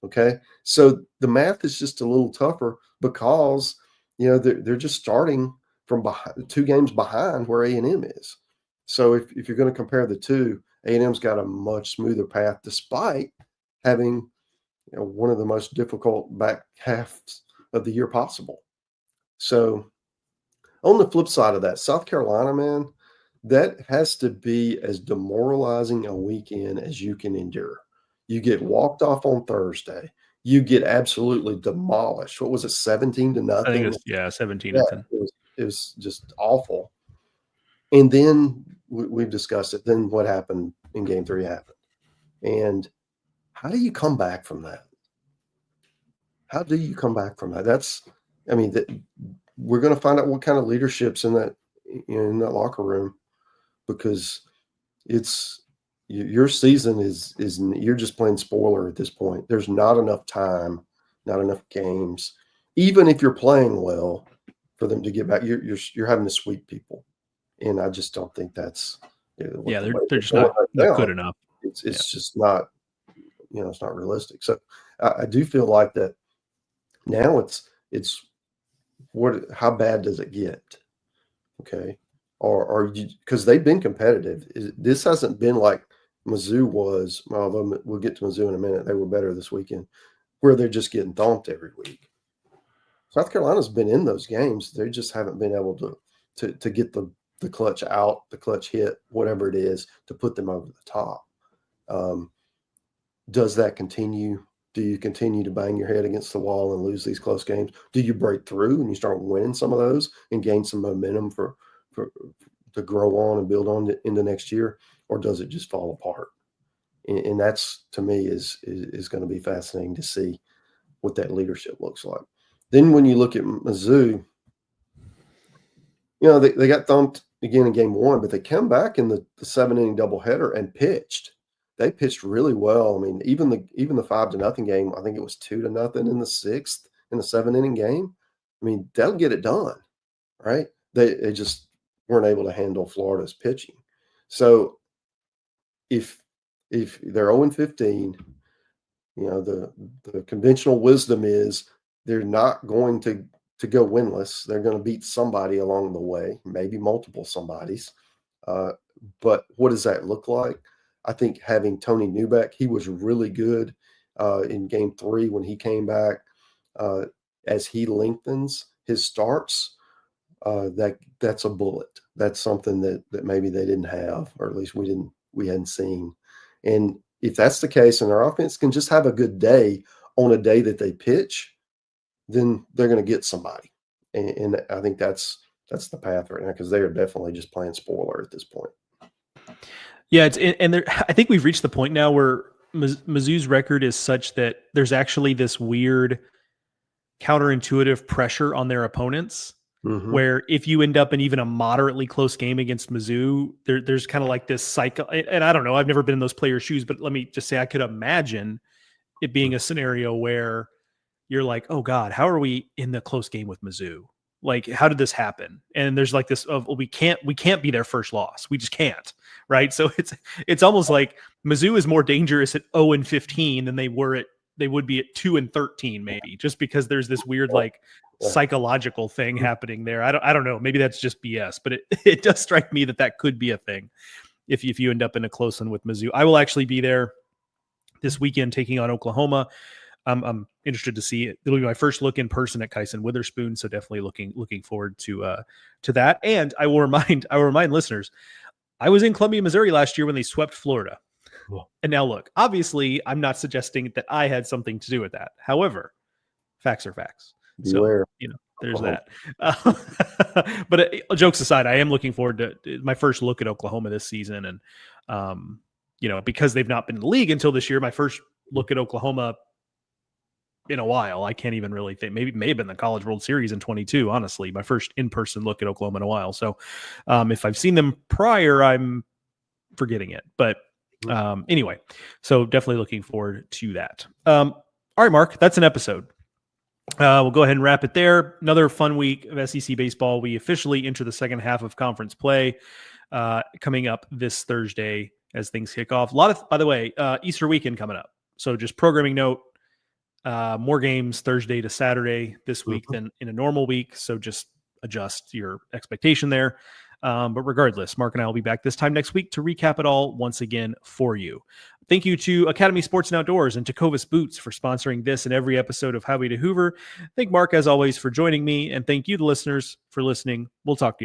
Okay. So the math is just a little tougher because, they're just starting from 2 games behind where A&M is. So if you're going to compare the 2, A&M's got a much smoother path despite having, one of the most difficult back halves of the year possible. So on the flip side of that, South Carolina, man, that has to be as demoralizing a weekend as you can endure. You get walked off on Thursday. You get absolutely demolished. What was it, 17-0? I think it's 17-10. It was just awful. And then we've discussed it. Then what happened in Game 3 happened. And how do you come back from that? How do you come back from that? We're going to find out what kind of leadership's in that locker room, because it's your season is you're just playing spoiler at this point. There's not enough time, not enough games, even if you're playing well, for them to get back. You're having to sweep people, and I just don't think that's they're just not good enough. It's just not, it's not realistic. So I do feel like that now it's how bad does it get? Okay. Or because they've been competitive. This hasn't been like Mizzou was, although we'll get to Mizzou in a minute. They were better this weekend, where they're just getting thumped every week. South Carolina's been in those games. They just haven't been able to get the clutch out, the clutch hit, whatever it is, to put them over the top. Does that continue? Do you continue to bang your head against the wall and lose these close games? Do you break through and you start winning some of those and gain some momentum to grow on and build on into next year? Or does it just fall apart? And that's, to me, is going to be fascinating to see what that leadership looks like. Then when you look at Mizzou, they got thumped again in game one, but they come back in the 7-inning doubleheader and pitched. They pitched really well. I mean, even the 5-0 game, I think it was 2-0 in the sixth in the 7-inning game. I mean, that'll get it done, right? They just weren't able to handle Florida's pitching. So if they're 0-15, the conventional wisdom is they're not going to go winless. They're going to beat somebody along the way, maybe multiple somebodies. But what does that look like? I think having Tony Newbeck, he was really good in game 3 when he came back. As he lengthens his starts, that's a bullet. That's something that maybe they didn't have, or at least we hadn't seen. And if that's the case, and their offense can just have a good day on a day that they pitch, then they're going to get somebody. And I think that's the path right now, because they are definitely just playing spoiler at this point. Yeah, I think we've reached the point now where Mizzou's record is such that there's actually this weird counterintuitive pressure on their opponents, where if you end up in even a moderately close game against Mizzou, there's kind of like this cycle. And I don't know, I've never been in those players' shoes, but let me just say I could imagine it being a scenario where you're like, oh God, how are we in the close game with Mizzou? Like, how did this happen? And there's like this of, well, we can't be their first loss. We just can't. Right. So it's almost like Mizzou is more dangerous at 0-15 than they would be at 2-13, maybe, just because there's this weird, like, psychological thing happening there. I don't know. Maybe that's just BS, but it does strike me that could be a thing if you end up in a close one with Mizzou. I will actually be there this weekend taking on Oklahoma. I'm interested to see it. It'll be my first look in person at Kyson Witherspoon, so definitely looking forward to that. And I will remind listeners, I was in Columbia, Missouri last year when they swept Florida. Cool. And now look, obviously, I'm not suggesting that I had something to do with that. However, facts are facts. Beware. So there's that. But jokes aside, I am looking forward to my first look at Oklahoma this season, and because they've not been in the league until this year, my first look at Oklahoma in a while. I can't even really think. Maybe it may have been the College World Series in 22, honestly. My first in-person look at Oklahoma in a while. So if I've seen them prior, I'm forgetting it. But anyway, so definitely looking forward to that. All right, Mark, that's an episode. We'll go ahead and wrap it there. Another fun week of SEC baseball. We officially enter the second half of conference play coming up this Thursday as things kick off. A lot of, by the way, Easter weekend coming up. So just programming note, more games Thursday to Saturday this week than in a normal week. So just adjust your expectation there. But regardless, Mark and I will be back this time next week to recap it all once again for you. Thank you to Academy Sports and Outdoors and Tecovas Boots for sponsoring this and every episode of Highway to Hoover. Thank Mark, as always, for joining me, and thank you, the listeners, for listening. We'll talk to you.